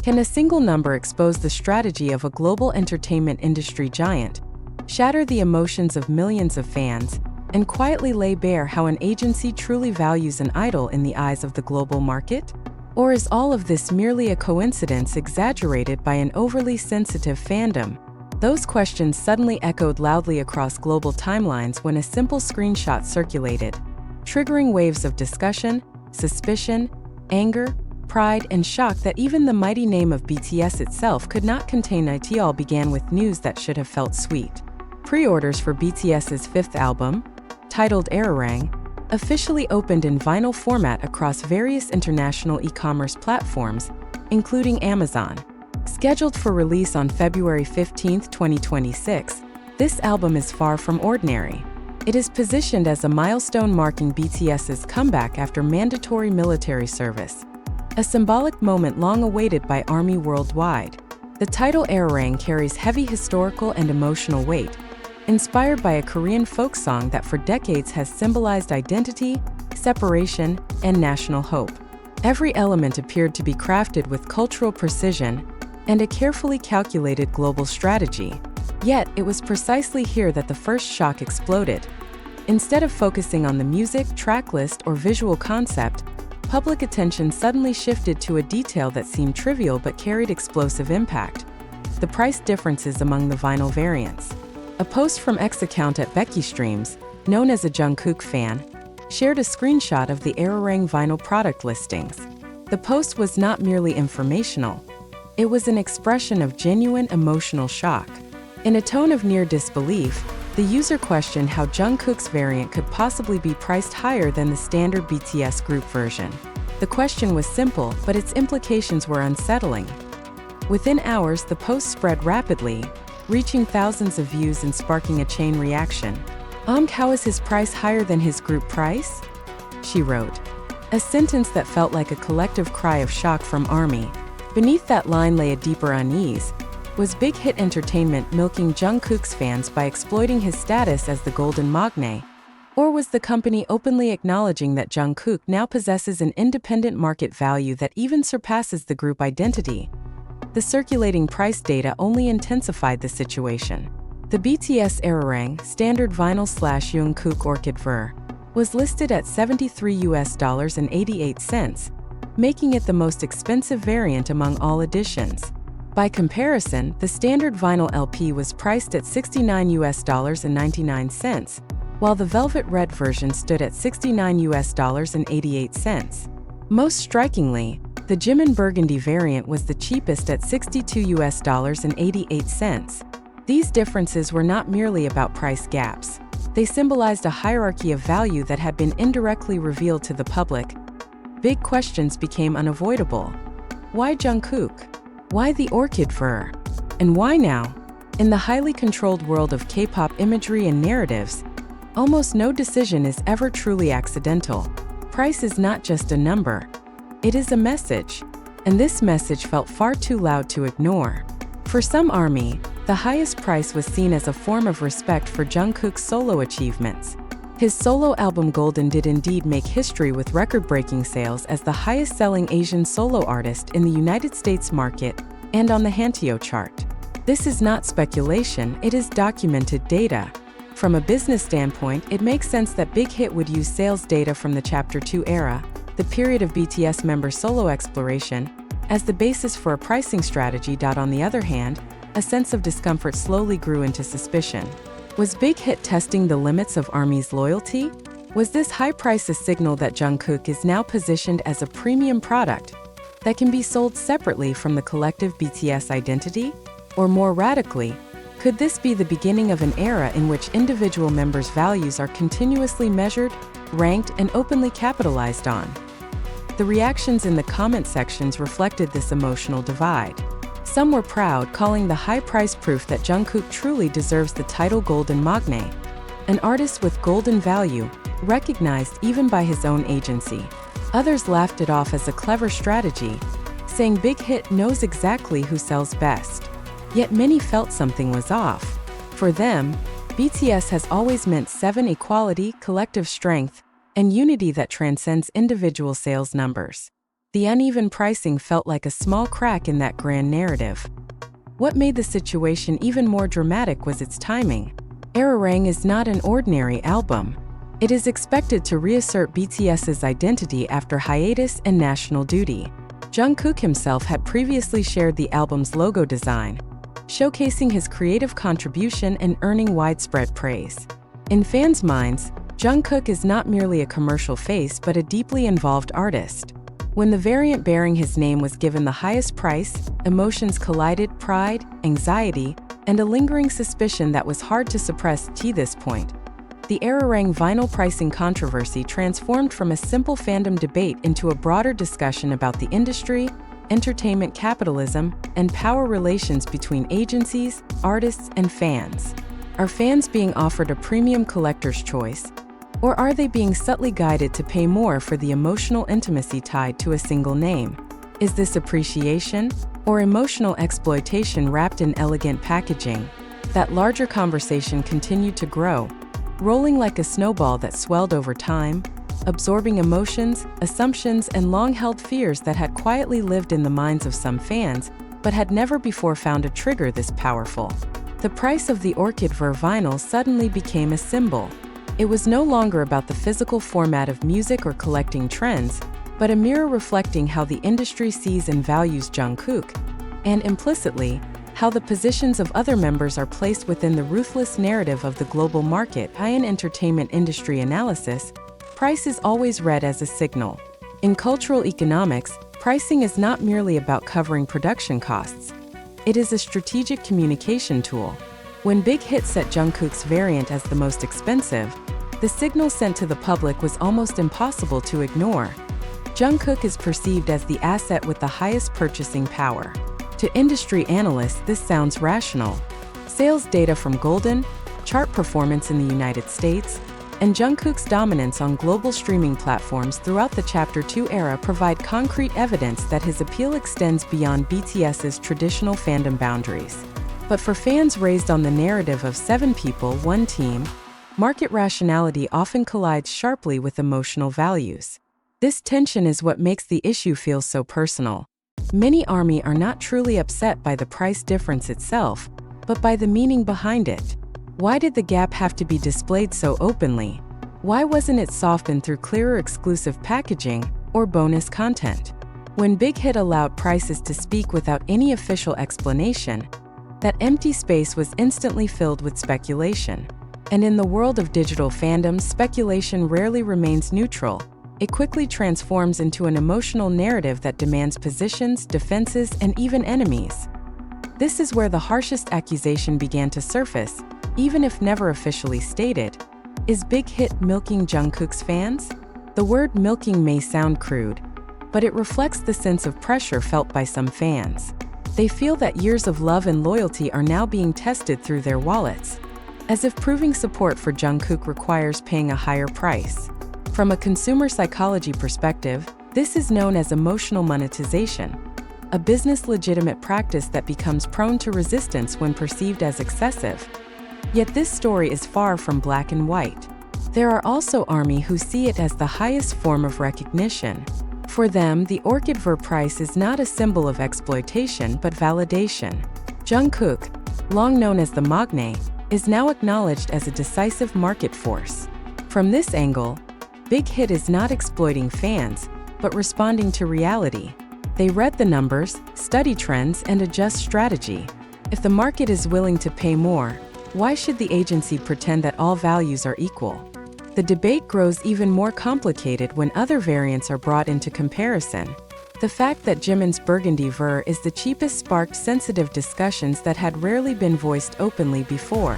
Can a single number expose the strategy of a global entertainment industry giant, shatter the emotions of millions of fans, and quietly lay bare how an agency truly values an idol in the eyes of the global market? Or is all of this merely a coincidence exaggerated by an overly sensitive fandom? Those questions suddenly echoed loudly across global timelines when a simple screenshot circulated, triggering waves of discussion, suspicion, anger, pride, and shock that even the mighty name of BTS itself could not contain. It all began with news that should have felt sweet. Pre-orders for BTS's fifth album, titled ARIRANG, officially opened in vinyl format across various international e-commerce platforms, including Amazon. Scheduled for release on February 15, 2026, this album is far from ordinary. It is positioned as a milestone marking BTS's comeback after mandatory military service, a symbolic moment long awaited by ARMY worldwide. The title ARIRANG carries heavy historical and emotional weight, inspired by a Korean folk song that for decades has symbolized identity, separation, and national hope. Every element appeared to be crafted with cultural precision and a carefully calculated global strategy. Yet, it was precisely here that the first shock exploded. Instead of focusing on the music, track list, or visual concept, public attention suddenly shifted to a detail that seemed trivial but carried explosive impact: the price differences among the vinyl variants. A post from X account at Becky Streams, known as a Jungkook fan, shared a screenshot of the ARIRANG vinyl product listings. The post was not merely informational. It was an expression of genuine emotional shock. In a tone of near disbelief, the user questioned how Jungkook's variant could possibly be priced higher than the standard BTS group version. The question was simple, but its implications were unsettling. Within hours, the post spread rapidly, reaching thousands of views and sparking a chain reaction. How is his price higher than his group price?" she wrote. A sentence that felt like a collective cry of shock from ARMY. Beneath that line lay a deeper unease. Was Big Hit Entertainment milking Jungkook's fans by exploiting his status as the golden magne? Or was the company openly acknowledging that Jungkook now possesses an independent market value that even surpasses the group identity? The circulating price data only intensified the situation. The BTS ARIRANG standard vinyl / Jungkook Orchid Ver was listed at $73.88, making it the most expensive variant among all editions. By comparison, the standard vinyl LP was priced at $69.99, while the Velvet Red version stood at $69.88. Most strikingly, the Jimin Burgundy variant was the cheapest at $62.88. These differences were not merely about price gaps. They symbolized a hierarchy of value that had been indirectly revealed to the public. Big questions became unavoidable. Why Jungkook? Why the Orchid Ver? And why now? In the highly controlled world of K-pop imagery and narratives, almost no decision is ever truly accidental. Price is not just a number. It is a message, and this message felt far too loud to ignore. For some ARMY, the highest price was seen as a form of respect for Jungkook's solo achievements. His solo album Golden did indeed make history with record-breaking sales as the highest-selling Asian solo artist in the United States market and on the Hanteo chart. This is not speculation, it is documented data. From a business standpoint, it makes sense that Big Hit would use sales data from the Chapter 2 era, the period of BTS member solo exploration, as the basis for a pricing strategy. On the other hand, a sense of discomfort slowly grew into suspicion. Was Big Hit testing the limits of ARMY's loyalty? Was this high price a signal that Jungkook is now positioned as a premium product that can be sold separately from the collective BTS identity? Or more radically, could this be the beginning of an era in which individual members' values are continuously measured, ranked, and openly capitalized on? The reactions in the comment sections reflected this emotional divide. Some were proud, calling the high price proof that Jungkook truly deserves the title Golden Magne, an artist with golden value, recognized even by his own agency. Others laughed it off as a clever strategy, saying Big Hit knows exactly who sells best. Yet many felt something was off. For them, BTS has always meant equality, collective strength, and unity that transcends individual sales numbers. The uneven pricing felt like a small crack in that grand narrative. What made the situation even more dramatic was its timing. ARIRANG is not an ordinary album. It is expected to reassert BTS's identity after hiatus and national duty. Jungkook himself had previously shared the album's logo design, showcasing his creative contribution and earning widespread praise. In fans' minds, Jungkook is not merely a commercial face but a deeply involved artist. When the variant bearing his name was given the highest price, emotions collided: pride, anxiety, and a lingering suspicion that was hard to suppress to this point. The ARIRANG vinyl pricing controversy transformed from a simple fandom debate into a broader discussion about the industry, entertainment capitalism, and power relations between agencies, artists, and fans. Are fans being offered a premium collector's choice, or are they being subtly guided to pay more for the emotional intimacy tied to a single name? Is this appreciation, or emotional exploitation wrapped in elegant packaging? That larger conversation continued to grow, rolling like a snowball that swelled over time, absorbing emotions, assumptions, and long-held fears that had quietly lived in the minds of some fans, but had never before found a trigger this powerful. The price of the Orchid Ver vinyl suddenly became a symbol. It was no longer about the physical format of music or collecting trends, but a mirror reflecting how the industry sees and values Jungkook, and implicitly, how the positions of other members are placed within the ruthless narrative of the global market. In entertainment industry analysis, price is always read as a signal. In cultural economics, pricing is not merely about covering production costs. It is a strategic communication tool. When Big Hit set Jungkook's variant as the most expensive, the signal sent to the public was almost impossible to ignore. Jungkook is perceived as the asset with the highest purchasing power. To industry analysts, this sounds rational. Sales data from Golden, chart performance in the United States, and Jungkook's dominance on global streaming platforms throughout the Chapter 2 era provide concrete evidence that his appeal extends beyond BTS's traditional fandom boundaries. But for fans raised on the narrative of 7 people, 1 team, market rationality often collides sharply with emotional values. This tension is what makes the issue feel so personal. Many ARMY are not truly upset by the price difference itself, but by the meaning behind it. Why did the gap have to be displayed so openly? Why wasn't it softened through clearer exclusive packaging or bonus content? When Big Hit allowed prices to speak without any official explanation, that empty space was instantly filled with speculation. And in the world of digital fandoms, speculation rarely remains neutral. It quickly transforms into an emotional narrative that demands positions, defenses, and even enemies. This is where the harshest accusation began to surface, even if never officially stated. Is Big Hit milking Jungkook's fans? The word milking may sound crude, but it reflects the sense of pressure felt by some fans. They feel that years of love and loyalty are now being tested through their wallets, as if proving support for Jungkook requires paying a higher price. From a consumer psychology perspective, this is known as emotional monetization, a business legitimate practice that becomes prone to resistance when perceived as excessive. Yet this story is far from black and white. There are also ARMY who see it as the highest form of recognition. For them, the Orchid Ver price is not a symbol of exploitation but validation. Jungkook, long known as the Magne, is now acknowledged as a decisive market force. From this angle, Big Hit is not exploiting fans, but responding to reality. They read the numbers, study trends, and adjust strategy. If the market is willing to pay more, why should the agency pretend that all values are equal? The debate grows even more complicated when other variants are brought into comparison. The fact that Jimin's Burgundy Ver is the cheapest sparked sensitive discussions that had rarely been voiced openly before.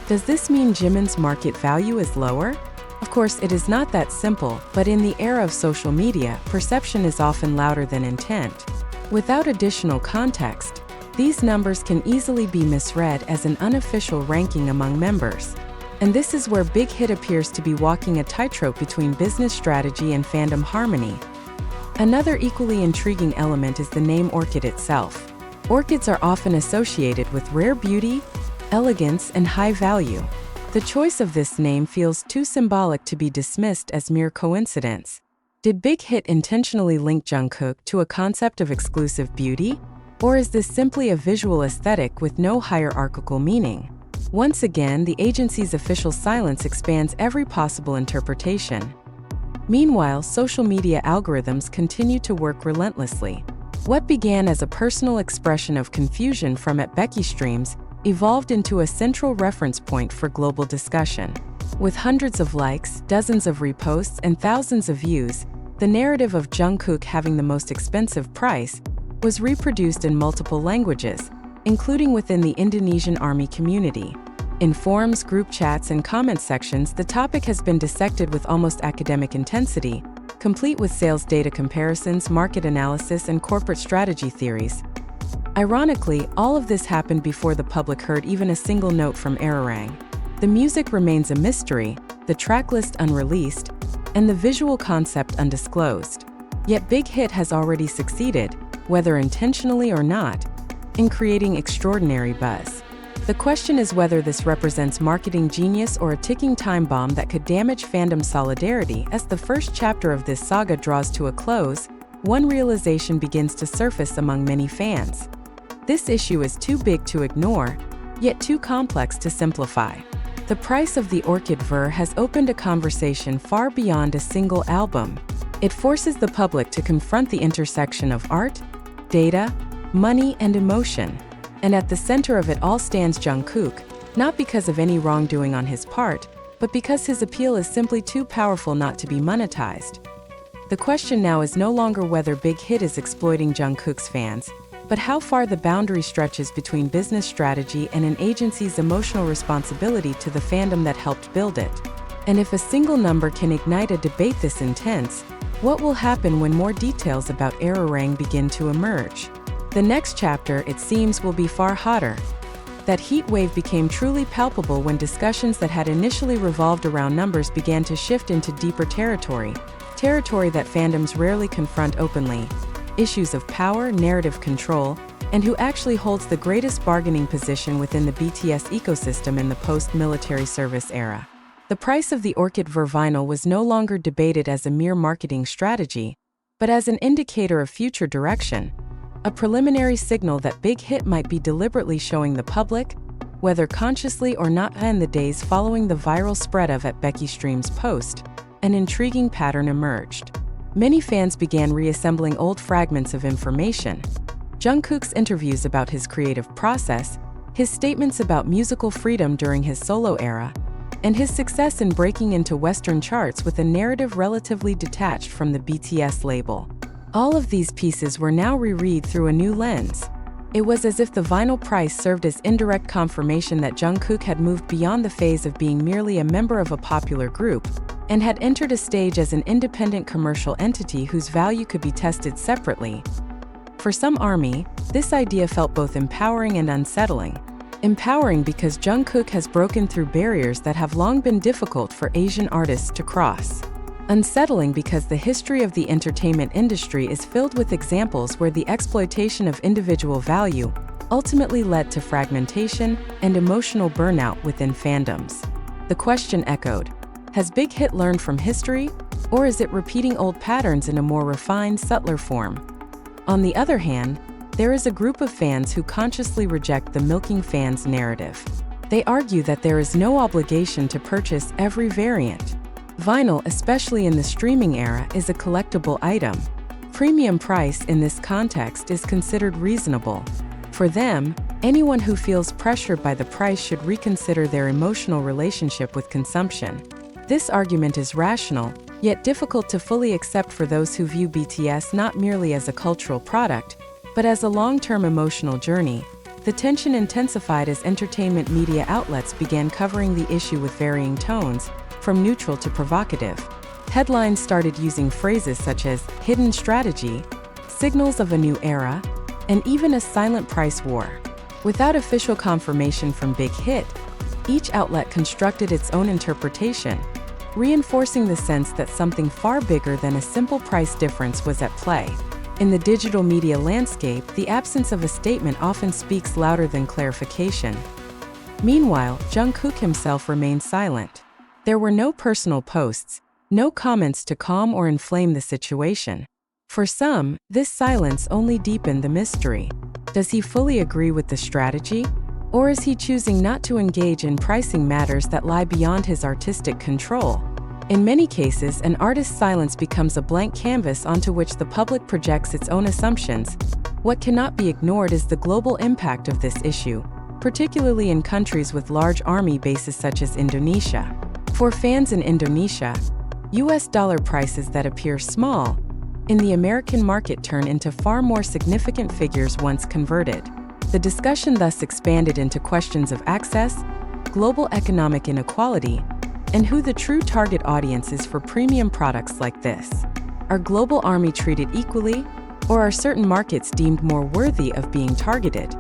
Does this mean Jimin's market value is lower? Of course, it is not that simple, but in the era of social media, perception is often louder than intent. Without additional context, these numbers can easily be misread as an unofficial ranking among members. And this is where Big Hit appears to be walking a tightrope between business strategy and fandom harmony. Another equally intriguing element is the name Orchid itself. Orchids are often associated with rare beauty, elegance, and high value. The choice of this name feels too symbolic to be dismissed as mere coincidence. Did Big Hit intentionally link Jungkook to a concept of exclusive beauty? Or is this simply a visual aesthetic with no hierarchical meaning? Once again, the agency's official silence expands every possible interpretation. Meanwhile, social media algorithms continue to work relentlessly. What began as a personal expression of confusion from at Becky streams evolved into a central reference point for global discussion. With hundreds of likes, dozens of reposts, and thousands of views, the narrative of Jungkook having the most expensive price was reproduced in multiple languages, including within the Indonesian army community. In forums, group chats, and comment sections, the topic has been dissected with almost academic intensity, complete with sales data comparisons, market analysis, and corporate strategy theories. Ironically, all of this happened before the public heard even a single note from ARIRANG. The music remains a mystery, the tracklist unreleased, and the visual concept undisclosed. Yet Big Hit has already succeeded, whether intentionally or not, in creating extraordinary buzz. The question is whether this represents marketing genius or a ticking time bomb that could damage fandom solidarity. As the first chapter of this saga draws to a close, one realization begins to surface among many fans. This issue is too big to ignore, yet too complex to simplify. The price of the Orchid Ver has opened a conversation far beyond a single album. It forces the public to confront the intersection of art, data, money, and emotion. And at the center of it all stands Jungkook, not because of any wrongdoing on his part, but because his appeal is simply too powerful not to be monetized. The question now is no longer whether Big Hit is exploiting Jungkook's fans, but how far the boundary stretches between business strategy and an agency's emotional responsibility to the fandom that helped build it. And if a single number can ignite a debate this intense, what will happen when more details about ARIRANG begin to emerge? The next chapter, it seems, will be far hotter. That heat wave became truly palpable when discussions that had initially revolved around numbers began to shift into deeper territory that fandoms rarely confront openly. Issues of power, narrative control, and who actually holds the greatest bargaining position within the BTS ecosystem in the post-military service era. The price of the Orchid Ver vinyl was no longer debated as a mere marketing strategy, but as an indicator of future direction, a preliminary signal that Big Hit might be deliberately showing the public, whether consciously or not. In the days following the viral spread of At Becky Streams post, an intriguing pattern emerged. Many fans began reassembling old fragments of information. Jungkook's interviews about his creative process, his statements about musical freedom during his solo era, and his success in breaking into Western charts with a narrative relatively detached from the BTS label. All of these pieces were now reread through a new lens. It was as if the vinyl price served as indirect confirmation that Jungkook had moved beyond the phase of being merely a member of a popular group, and had entered a stage as an independent commercial entity whose value could be tested separately. For some ARMY, this idea felt both empowering and unsettling. Empowering because Jungkook has broken through barriers that have long been difficult for Asian artists to cross. Unsettling because the history of the entertainment industry is filled with examples where the exploitation of individual value ultimately led to fragmentation and emotional burnout within fandoms. The question echoed: has Big Hit learned from history, or is it repeating old patterns in a more refined, subtler form? On the other hand, there is a group of fans who consciously reject the milking fans narrative. They argue that there is no obligation to purchase every variant. Vinyl, especially in the streaming era, is a collectible item. Premium price in this context is considered reasonable. For them, anyone who feels pressured by the price should reconsider their emotional relationship with consumption. This argument is rational, yet difficult to fully accept for those who view BTS not merely as a cultural product, but as a long-term emotional journey. The tension intensified as entertainment media outlets began covering the issue with varying tones, from neutral to provocative. Headlines started using phrases such as hidden strategy, signals of a new era, and even a silent price war. Without official confirmation from Big Hit, each outlet constructed its own interpretation, reinforcing the sense that something far bigger than a simple price difference was at play. In the digital media landscape, the absence of a statement often speaks louder than clarification. Meanwhile, Jungkook himself remained silent. There were no personal posts, No comments to calm or inflame the situation. For some, this silence only deepened the mystery. Does he fully agree with the strategy? Or is he choosing not to engage in pricing matters that lie beyond his artistic control? In many cases, an artist's silence becomes a blank canvas onto which the public projects its own assumptions. What cannot be ignored is the global impact of this issue, particularly in countries with large army bases such as Indonesia. For fans in Indonesia, US dollar prices that appear small in the American market turn into far more significant figures once converted. The discussion thus expanded into questions of access, global economic inequality, and who the true target audience is for premium products like this. Are global army treated equally, or are certain markets deemed more worthy of being targeted?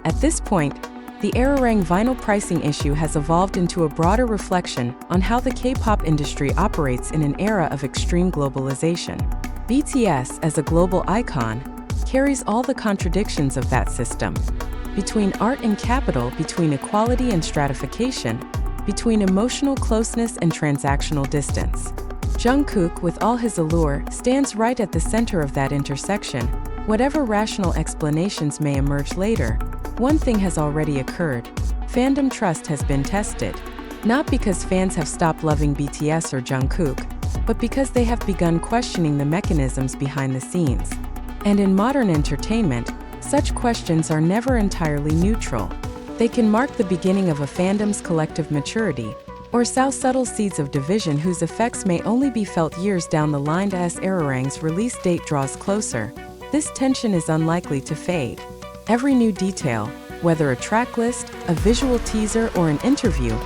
At this point, the ARIRANG vinyl pricing issue has evolved into a broader reflection on how the K-pop industry operates in an era of extreme globalization. BTS, as a global icon, carries all the contradictions of that system. Between art and capital, between equality and stratification, between emotional closeness and transactional distance. Jungkook, with all his allure, stands right at the center of that intersection. Whatever rational explanations may emerge later, one thing has already occurred. Fandom trust has been tested. Not because fans have stopped loving BTS or Jungkook, but because they have begun questioning the mechanisms behind the scenes. And in modern entertainment, such questions are never entirely neutral. They can mark the beginning of a fandom's collective maturity, or sow subtle seeds of division whose effects may only be felt years down the line as ARIRANG's release date draws closer. This tension is unlikely to fade. Every new detail, whether a track list, a visual teaser, or an interview,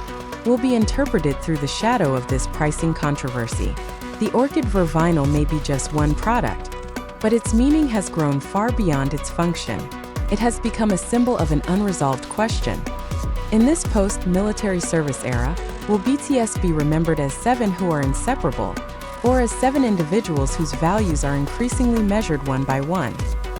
will be interpreted through the shadow of this pricing controversy. The Orchid Ver vinyl may be just one product, but its meaning has grown far beyond its function. It has become a symbol of an unresolved question. In this post-military service era, will BTS be remembered as 7 who are inseparable, or as 7 individuals whose values are increasingly measured one by one?